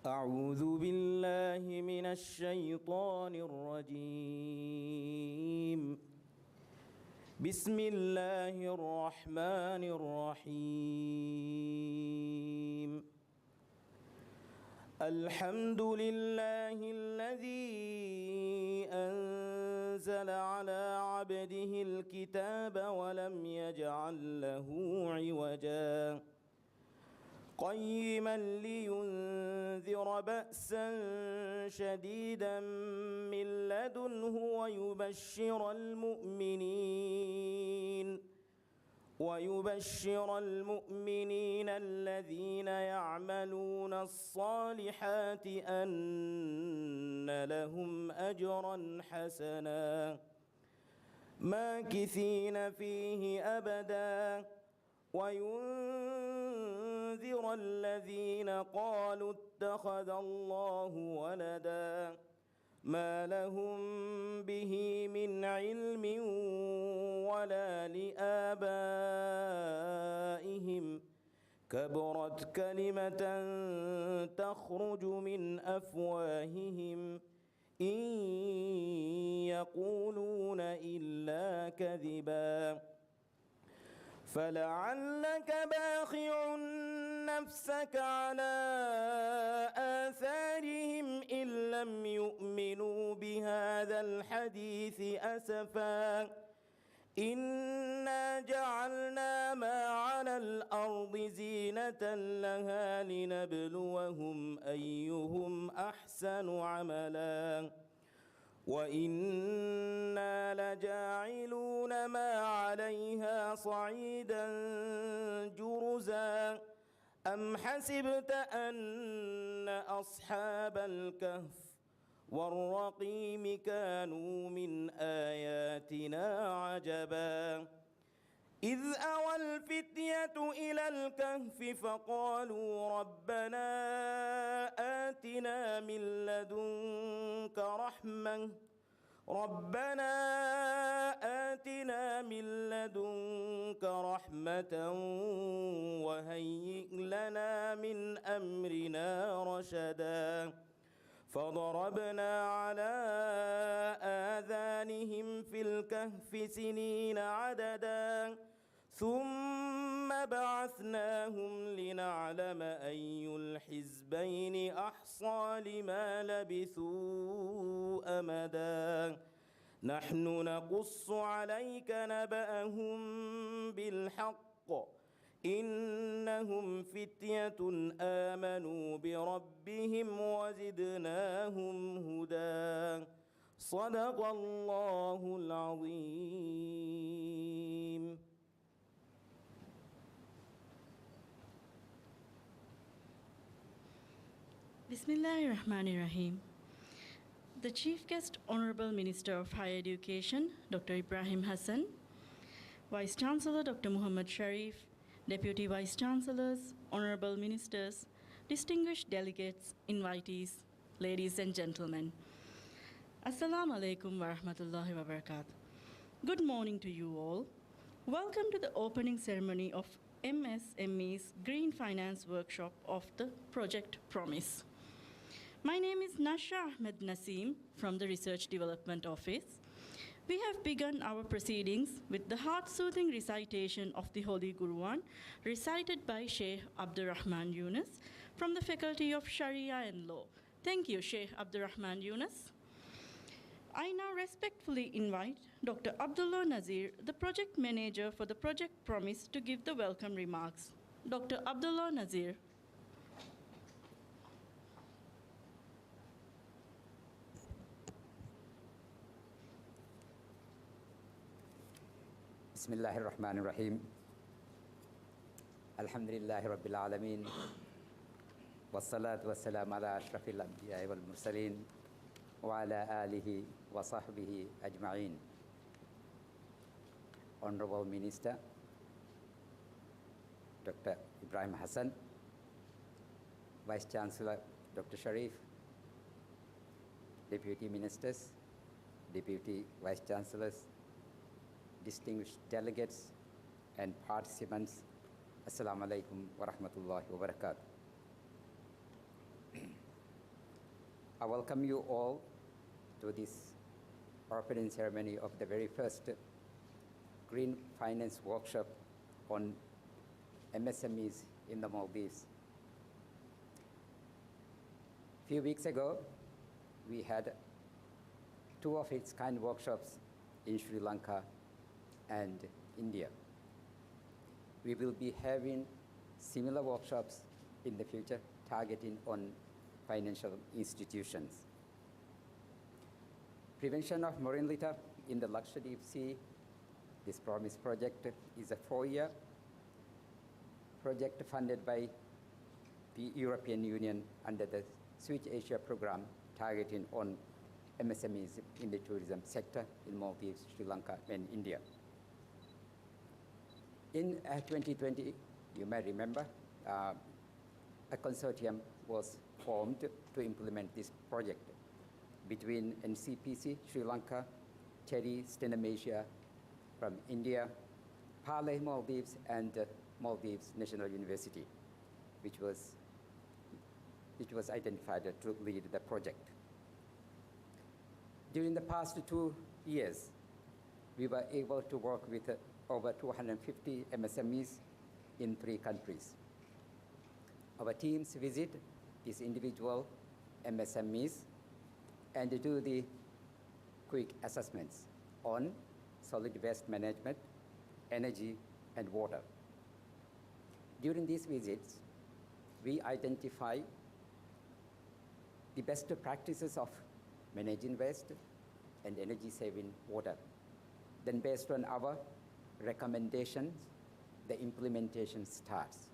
أعوذ بالله من الشيطان الرجيم. بسم الله الرحمن الرحيم. الحمد لله الذي أنزل على عبده الكتاب ولم يجعل له عوجا قيما لينذر بأسا شديدا من لدنه ويبشر المؤمنين الذين يعملون الصالحات أن لهم أجرا حسنا ماكثين فيه أبدا وينذر الذين قالوا اتخذ الله ولدا ما لهم به من علم ولا لآبائهم كبرت كلمة تخرج من أفواههم إن يقولون إلا كذبا فلعلك باخع نفسك على آثارهم إن لم يؤمنوا بهذا الحديث أسفا إنا جعلنا ما على الأرض زينة لها لنبلوهم أيهم أحسن عملا وإنا لجاعلون ما عليها صعيدا جرزا أم حسبت أن أصحاب الكهف والرقيم كانوا من آياتنا عجبا إذ أوى الفتية إلى الكهف فقالوا ربنا آتنا من لدنك رحمة وهيئ لنا من أمرنا رشدا فضربنا على آذانهم في الكهف سنين عددا ثم بعثناهم لنعلم أي الحزبين أحصى لما لبثوا أمدا نحن نقص عليك نبأهم بالحق إنهم فتية آمنوا بربهم وزدناهم هدى صدق الله العظيم. Bismillahirrahmanirrahim. The Chief Guest, Honorable Minister of Higher Education, Dr. Ibrahim Hassan, Vice Chancellor Dr. Muhammad Sharif, Deputy Vice Chancellors, Honorable Ministers, distinguished delegates, invitees, ladies and gentlemen. Assalamu alaikum wa rahmatullahi wa barakatuh. Good morning to you all. Welcome to the opening ceremony of MSMEs Green Finance Workshop of the Project Promise. My name is Nasha Ahmed Naseem from the Research Development Office. We have begun our proceedings with the heart-soothing recitation of the Holy Quran, recited by Sheikh Abdurrahman Yunus from the Faculty of Sharia and Law. Thank you, Sheikh Abdurrahman Yunus. I now respectfully invite Dr. Abdullah Nazir, the Project Manager for the Project Promise, to give the welcome remarks. Dr. Abdullah Nazir. Bismillahirrahmanirrahim. Alhamdulillahi Rabbil Alameen. Wassalatu wassalamu ala ashrafil anbiya wal mursaleen wa ala alihi wa sahbihi ajma'in. Honorable Minister Dr. Ibrahim Hassan, Vice Chancellor Dr. Sharif, Deputy Ministers, Deputy Vice Chancellors, distinguished delegates and participants, Assalamu alaikum wa rahmatullahi wa barakatuh. I welcome you all to this opening ceremony of the very first Green Finance Workshop on MSMEs in the Maldives. A few weeks ago, we had two of its kind workshops in Sri Lanka and India. We will be having similar workshops in the future targeting on financial institutions. Prevention of marine litter in the Lakshadweep Sea, this PROMISE project is a 4-year project funded by the European Union under the Switch Asia program targeting on MSMEs in the tourism sector in Maldives, Sri Lanka, and India. In 2020, you may remember, a consortium was formed to implement this project between NCPC, Sri Lanka, TEDI, Stenamasia from India, Paleh Maldives, and Maldives National University, which was identified to lead the project. During the past 2 years, we were able to work with over 250 MSMEs in 3 countries. Our teams visit these individual MSMEs and do the quick assessments on solid waste management, energy, and water. During these visits, we identify the best practices of managing waste and energy-saving water. Then based on our recommendations, the implementation starts.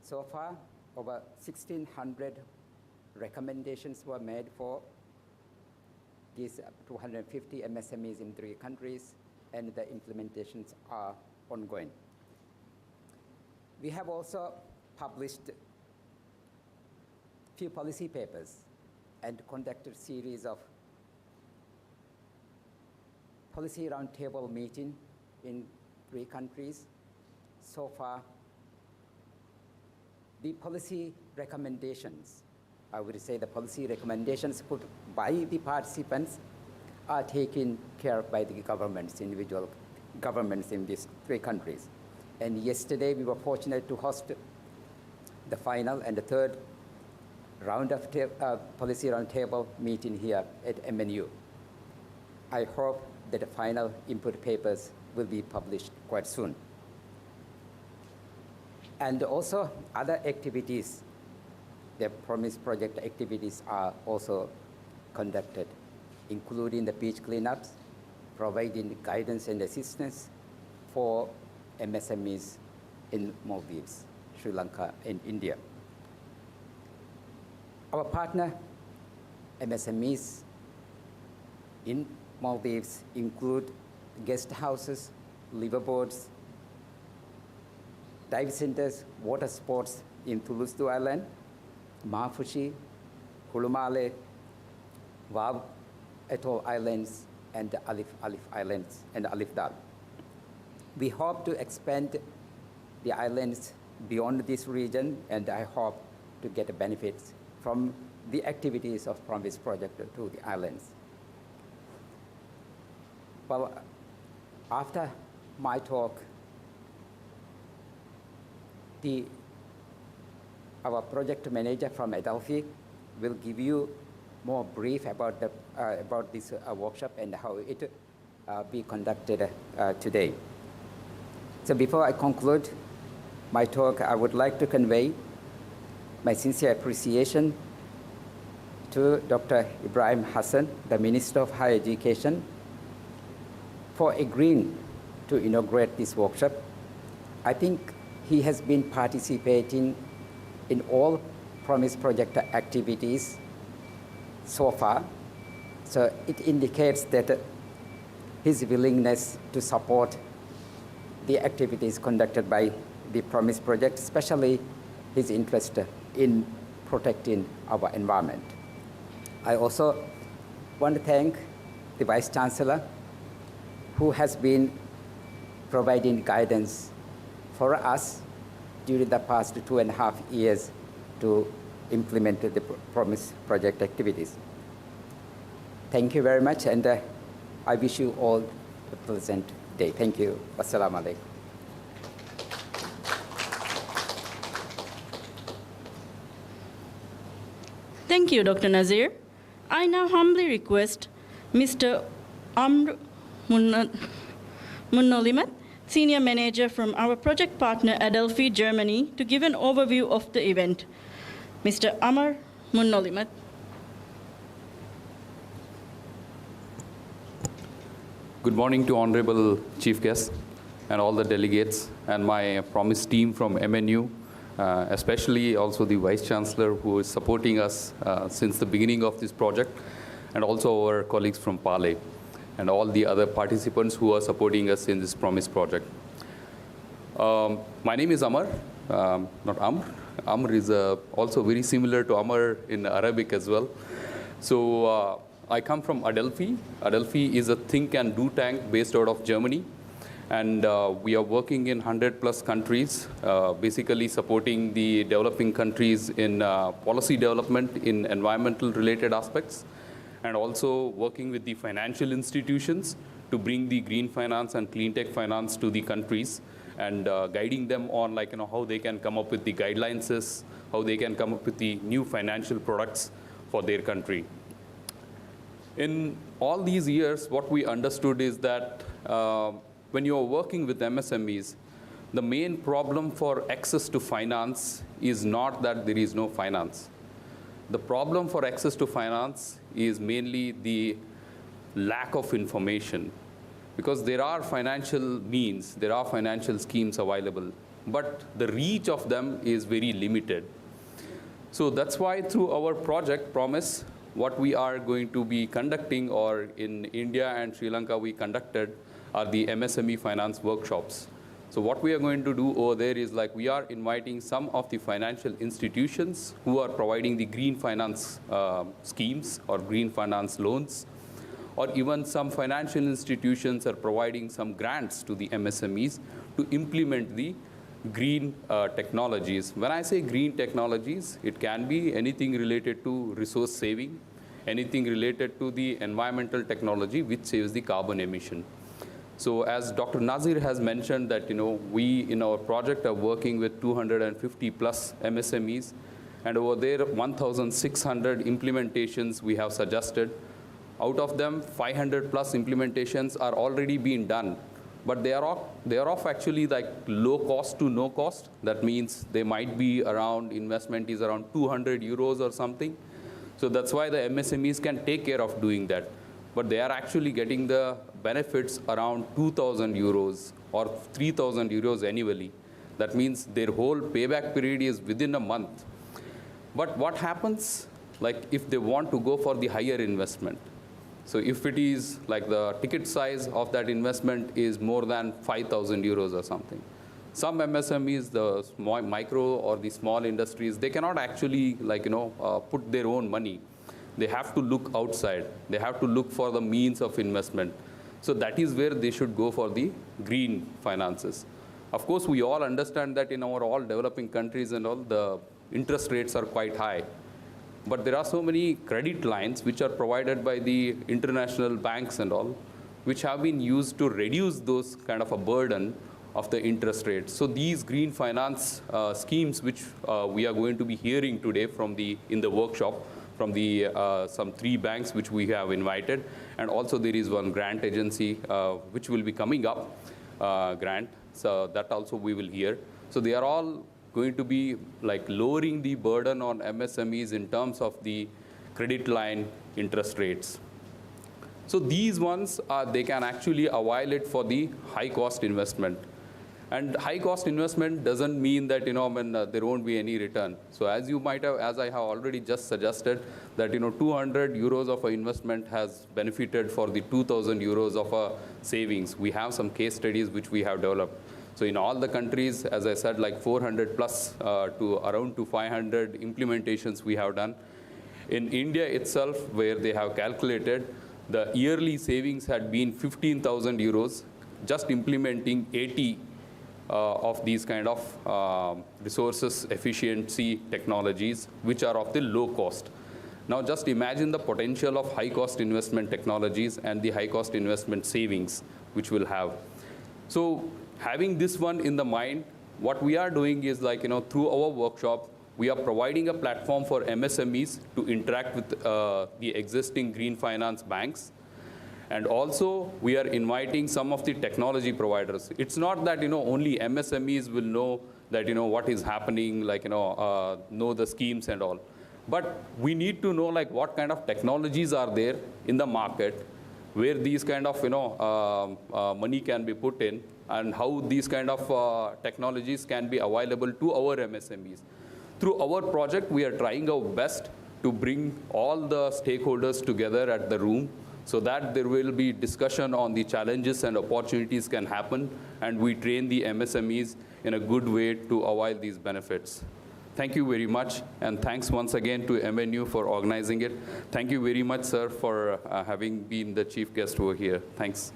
So far, over 1,600 recommendations were made for these 250 MSMEs in 3 countries, and the implementations are ongoing. We have also published few policy papers and conducted series of policy roundtable meeting in 3 countries. So far, the policy recommendations, I would say the policy recommendations put by the participants are taken care of by the governments, individual governments in these 3 countries. And yesterday, we were fortunate to host the final and the 3rd round of policy roundtable meeting here at MNU. I hope that the final input papers will be published quite soon. And also other activities, the PROMISE project activities are also conducted, including the beach cleanups, providing guidance and assistance for MSMEs in Maldives, Sri Lanka, and India. Our partner MSMEs in Maldives include guest houses, liveaboards, dive centers, water sports in Tulustu Island, Mafushi, Hulumale, Wab Atoll Islands, and the Alif Islands and Alif Dal. We hope to expand the islands beyond this region, and I hope to get benefits from the activities of PROMISE project to the islands. Well, after my talk, our project manager from Adelphi will give you more brief about this workshop and how it be conducted today. So before I conclude my talk, I would like to convey my sincere appreciation to Dr. Ibrahim Hassan, the Minister of Higher Education, for agreeing to inaugurate this workshop. I think he has been participating in all PROMISE project activities so far. So it indicates that his willingness to support the activities conducted by the PROMISE project, especially his interest in protecting our environment. I also want to thank the Vice Chancellor, who has been providing guidance for us during the past 2.5 years to implement the promise project activities. Thank you very much, and I wish you all a pleasant day. Thank you. Wassalamu alaikum. Thank you, Dr. Nazir. I now humbly request Mr. Amr Munnolimat, Senior Manager from our project partner Adelphi, Germany, to give an overview of the event. Mr. Amr Munnolimat. Good morning to Honorable Chief Guest and all the delegates and my Promise team from MNU, especially also the Vice Chancellor who is supporting us since the beginning of this project, and also our colleagues from PALE and all the other participants who are supporting us in this Promise project. My name is Amar, not Amr. Amr is also very similar to Amar in Arabic as well. So I come from Adelphi. Adelphi is a think and do tank based out of Germany. And we are working in 100+ countries, basically supporting the developing countries in policy development in environmental related aspects, and also working with the financial institutions to bring the green finance and clean tech finance to the countries, and guiding them on how they can come up with the guidelines, how they can come up with the new financial products for their country. In all these years, what we understood is that when you are working with MSMEs, the main problem for access to finance is not that there is no finance. The problem for access to finance is mainly the lack of information, because there are financial means, there are financial schemes available, but the reach of them is very limited. So that's why through our project Promise, what we are going to be conducting, or in India and Sri Lanka we conducted, are the MSME finance workshops. So what we are going to do over there is we are inviting some of the financial institutions who are providing the green finance schemes or green finance loans, or even some financial institutions are providing some grants to the MSMEs to implement the green technologies. When I say green technologies, it can be anything related to resource saving, anything related to the environmental technology which saves the carbon emission. So as Dr. Nazir has mentioned that we in our project are working with 250+ MSMEs, and over there 1,600 implementations we have suggested. Out of them 500+ implementations are already being done. But they are of actually low cost to no cost. That means they might be around, investment is around 200 euros or something. So that's why the MSMEs can take care of doing that. But they are actually getting the benefits around 2,000 euros or 3,000 euros annually. That means their whole payback period is within a month. But what happens if they want to go for the higher investment? So if it is the ticket size of that investment is more than 5,000 euros or something, some MSMEs, the small, micro or the small industries, they cannot actually put their own money. They have to look outside. They have to look for the means of investment. So that is where they should go for the green finances. Of course, we all understand that in our all developing countries and all, the interest rates are quite high. But there are so many credit lines which are provided by the international banks and all, which have been used to reduce those kind of a burden of the interest rates. So these green finance schemes, which we are going to be hearing today in the workshop, from the some 3 banks which we have invited, and also there is one grant agency which will be coming up, grant. So that also we will hear. So they are all going to be lowering the burden on MSMEs in terms of the credit line interest rates. So these ones, they can actually avail it for the high cost investment. And high cost investment doesn't mean that there won't be any return. So as you might have, as I have already just suggested, that 200 euros of an investment has benefited for the 2,000 euros of a savings. We have some case studies which we have developed. So in all the countries, as I said, 400+ to around to 500 implementations we have done. In India itself, where they have calculated, the yearly savings had been 15,000 euros, just implementing 80 of these kind of resources efficiency technologies, which are of the low cost. Now just imagine the potential of high cost investment technologies and the high cost investment savings which we'll have. So having this one in the mind, what we are doing is through our workshop, we are providing a platform for MSMEs to interact with the existing green finance banks. And also, we are inviting some of the technology providers. It's not that only MSMEs will know that what is happening, know the schemes and all. But we need to know what kind of technologies are there in the market, where these kind of money can be put in, and how these kind of technologies can be available to our MSMEs. Through our project, we are trying our best to bring all the stakeholders together at the room so that there will be discussion on the challenges and opportunities can happen, and we train the MSMEs in a good way to avail these benefits. Thank you very much, and thanks once again to MNU for organizing it. Thank you very much, sir, for having been the chief guest over here. Thanks.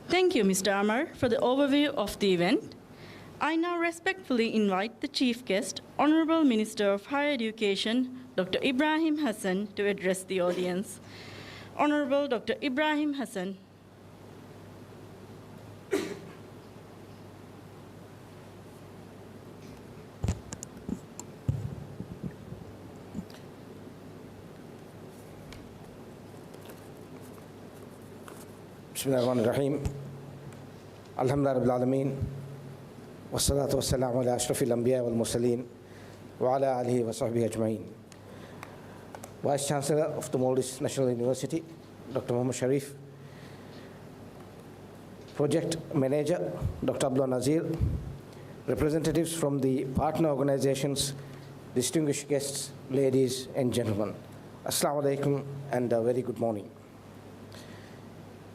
Thank you, Mr. Amar, for the overview of the event. I now respectfully invite the chief guest, Honorable Minister of Higher Education, Dr. Ibrahim Hassan, to address the audience. Honorable Dr. Ibrahim Hassan. Bismillahirrahmanirrahim. Alhamdulillah Rabbil Alameen. Wassalatu wassalamu ala ashrafil anbiya wal mursaleen wa ala alihi wa sahbihi ajma'in. Vice Chancellor of the Maldives National University, Dr. Muhammad Sharif. Project Manager, Dr. Abdullah Nazir. Representatives from the partner organizations, distinguished guests, ladies and gentlemen. Assalamu alaikum and a very good morning.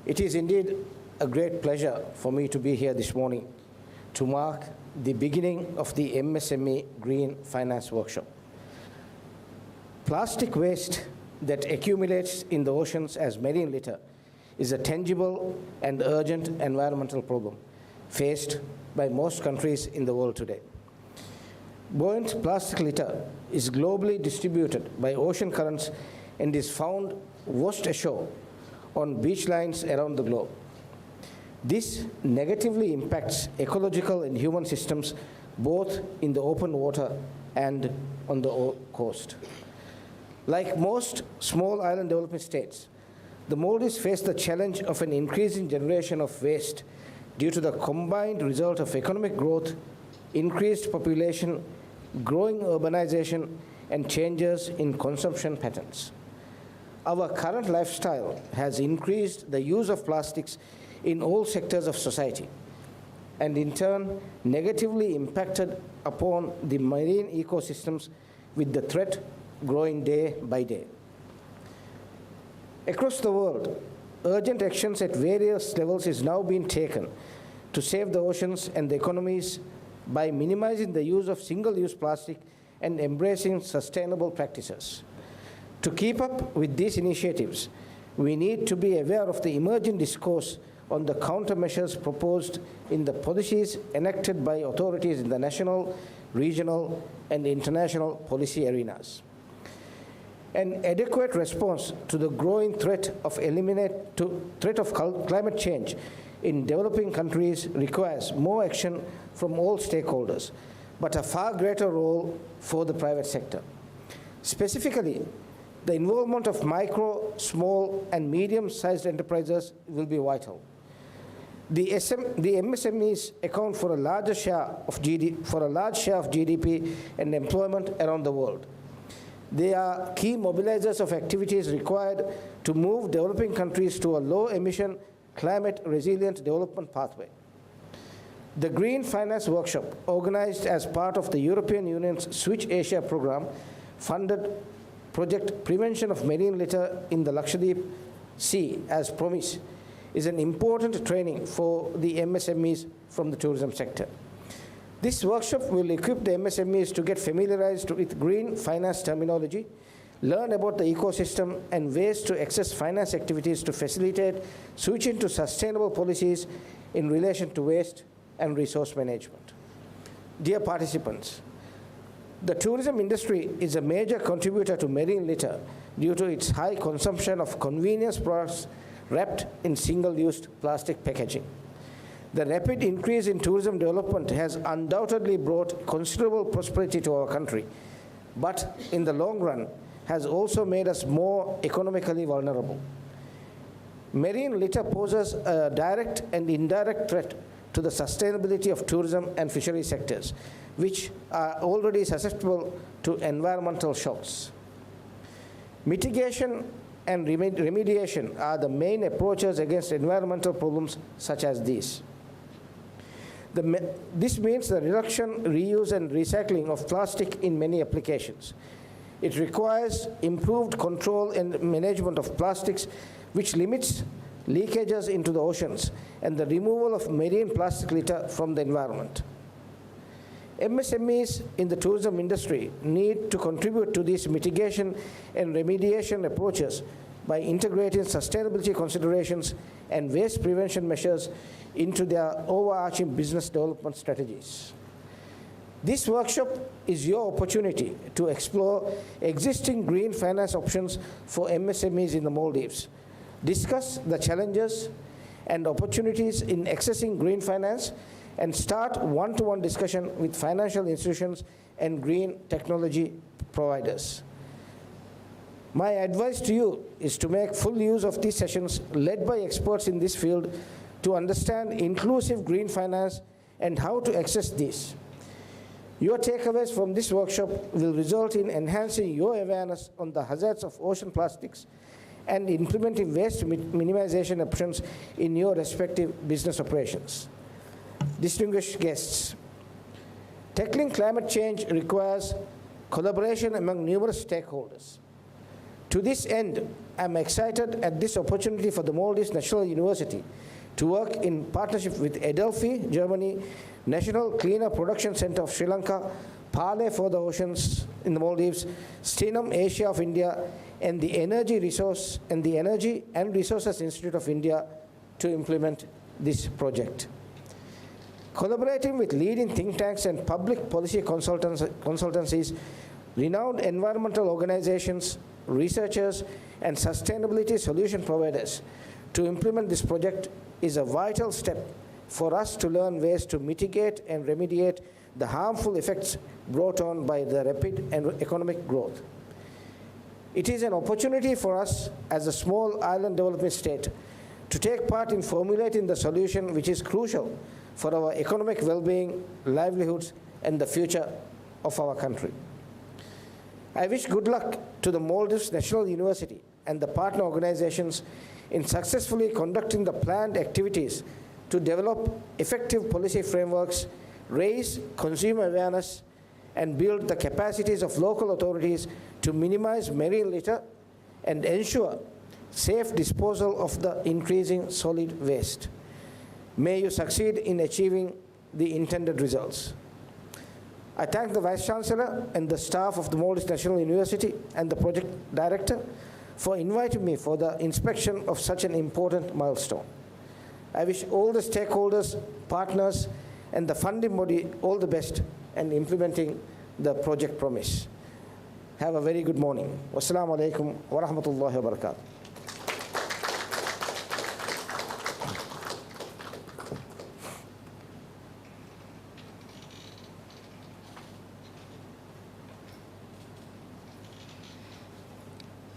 It is indeed a great pleasure for me to be here this morning to mark the beginning of the MSME Green Finance Workshop. Plastic waste that accumulates in the oceans as marine litter is a tangible and urgent environmental problem faced by most countries in the world today. Buoyant plastic litter is globally distributed by ocean currents and is found washed ashore on beach lines around the globe. This negatively impacts ecological and human systems both in the open water and on the coast. Like most small island developing states, the Maldives face the challenge of an increasing generation of waste due to the combined result of economic growth, increased population, growing urbanization, and changes in consumption patterns. Our current lifestyle has increased the use of plastics in all sectors of society, and in turn negatively impacted upon the marine ecosystems, with the threat growing day by day. Across the world, urgent actions at various levels is now being taken to save the oceans and the economies by minimizing the use of single-use plastic and embracing sustainable practices. To keep up with these initiatives, we need to be aware of the emerging discourse on the countermeasures proposed in the policies enacted by authorities in the national, regional, and international policy arenas. An adequate response to the growing threat of climate change in developing countries requires more action from all stakeholders, but a far greater role for the private sector. Specifically, the involvement of micro, small, and medium-sized enterprises will be vital. The MSMEs account for a large share of GDP and employment around the world. They are key mobilizers of activities required to move developing countries to a low-emission, climate-resilient development pathway. The Green Finance Workshop, organized as part of the European Union's Switch Asia program, funded Project Prevention of Marine Litter in the Lakshadweep Sea as promised, is an important training for the MSMEs from the tourism sector. This workshop will equip the MSMEs to get familiarized with green finance terminology, learn about the ecosystem and ways to access finance activities to facilitate switching to sustainable policies in relation to waste and resource management. Dear participants, the tourism industry is a major contributor to marine litter due to its high consumption of convenience products wrapped in single-use plastic packaging. The rapid increase in tourism development has undoubtedly brought considerable prosperity to our country, but in the long run has also made us more economically vulnerable. Marine litter poses a direct and indirect threat to the sustainability of tourism and fishery sectors, which are already susceptible to environmental shocks. Mitigation and remediation are the main approaches against environmental problems such as these. This means the reduction, reuse, and recycling of plastic in many applications. It requires improved control and management of plastics, which limits leakages into the oceans and the removal of marine plastic litter from the environment. MSMEs in the tourism industry need to contribute to these mitigation and remediation approaches by integrating sustainability considerations and waste prevention measures into their overarching business development strategies. This workshop is your opportunity to explore existing green finance options for MSMEs in the Maldives, discuss the challenges and opportunities in accessing green finance, and start one-to-one discussion with financial institutions and green technology providers. My advice to you is to make full use of these sessions led by experts in this field to understand inclusive green finance and how to access these. Your takeaways from this workshop will result in enhancing your awareness on the hazards of ocean plastics and implementing waste minimization options in your respective business operations. Distinguished guests, tackling climate change requires collaboration among numerous stakeholders. To this end, I'm excited at this opportunity for the Maldives National University to work in partnership with Adelphi, Germany, National Cleaner Production Center of Sri Lanka, Parley for the Oceans in the Maldives, Stenum Asia of India, and the Energy and Resources Institute of India to implement this project. Collaborating with leading think tanks and public policy consultancies, renowned environmental organizations, researchers, and sustainability solution providers to implement this project is a vital step for us to learn ways to mitigate and remediate the harmful effects brought on by the rapid economic growth. It is an opportunity for us as a small island development state to take part in formulating the solution which is crucial for our economic well-being, livelihoods, and the future of our country. I wish good luck to the Maldives National University and the partner organizations in successfully conducting the planned activities to develop effective policy frameworks, raise consumer awareness, and build the capacities of local authorities to minimize marine litter and ensure safe disposal of the increasing solid waste. May you succeed in achieving the intended results. I thank the Vice Chancellor and the staff of the Maldives National University and the project director for inviting me for the inspection of such an important milestone. I wish all the stakeholders, partners, and the funding body all the best in implementing the project promise. Have a very good morning. Wassalamu alaikum wa rahmatullahi wa barakatuh.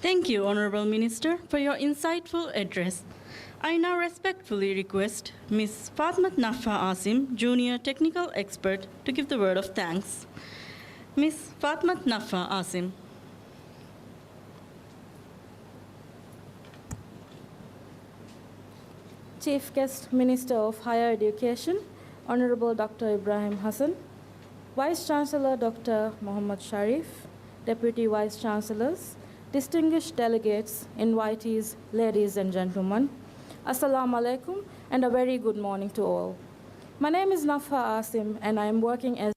Thank you, Honorable Minister, for your insightful address. I now respectfully request Ms. Fatmat Nafa Asim, Junior Technical Expert, to give the word of thanks. Ms. Fatmat Nafa Asim. Chief Guest Minister of Higher Education, Honorable Dr. Ibrahim Hassan, Vice Chancellor Dr. Muhammad Sharif, Deputy Vice Chancellors, distinguished delegates, invitees, ladies and gentlemen, Assalamu alaikum and a very good morning to all. My name is Nafa Asim and I am working as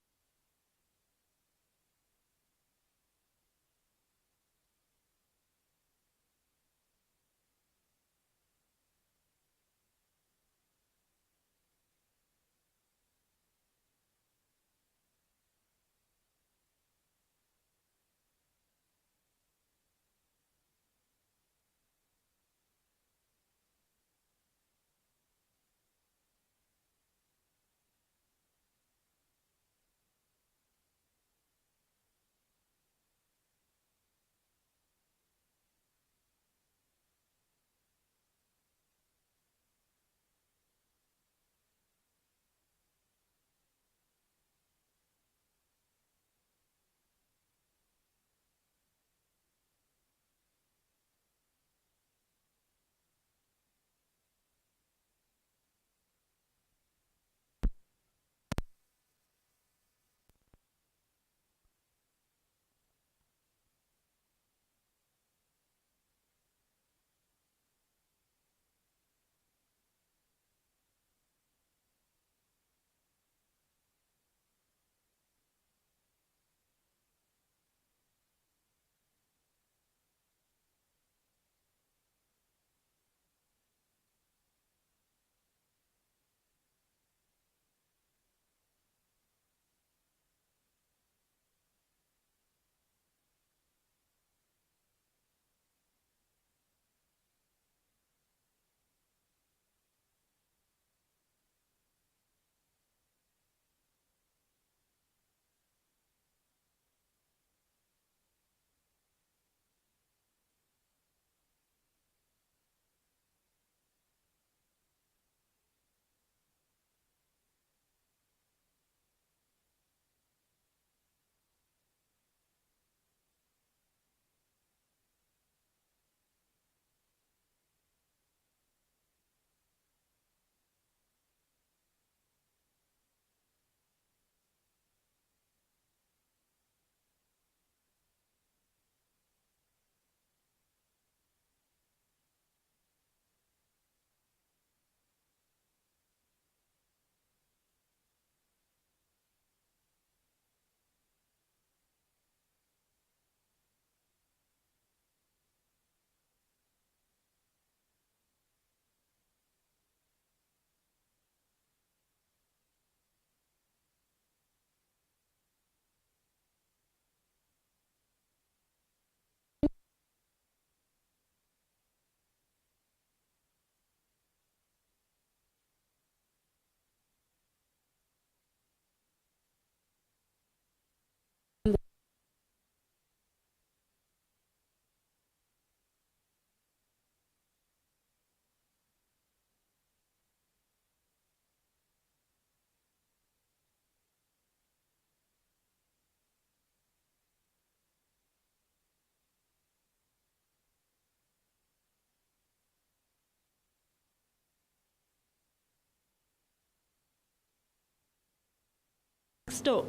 next door.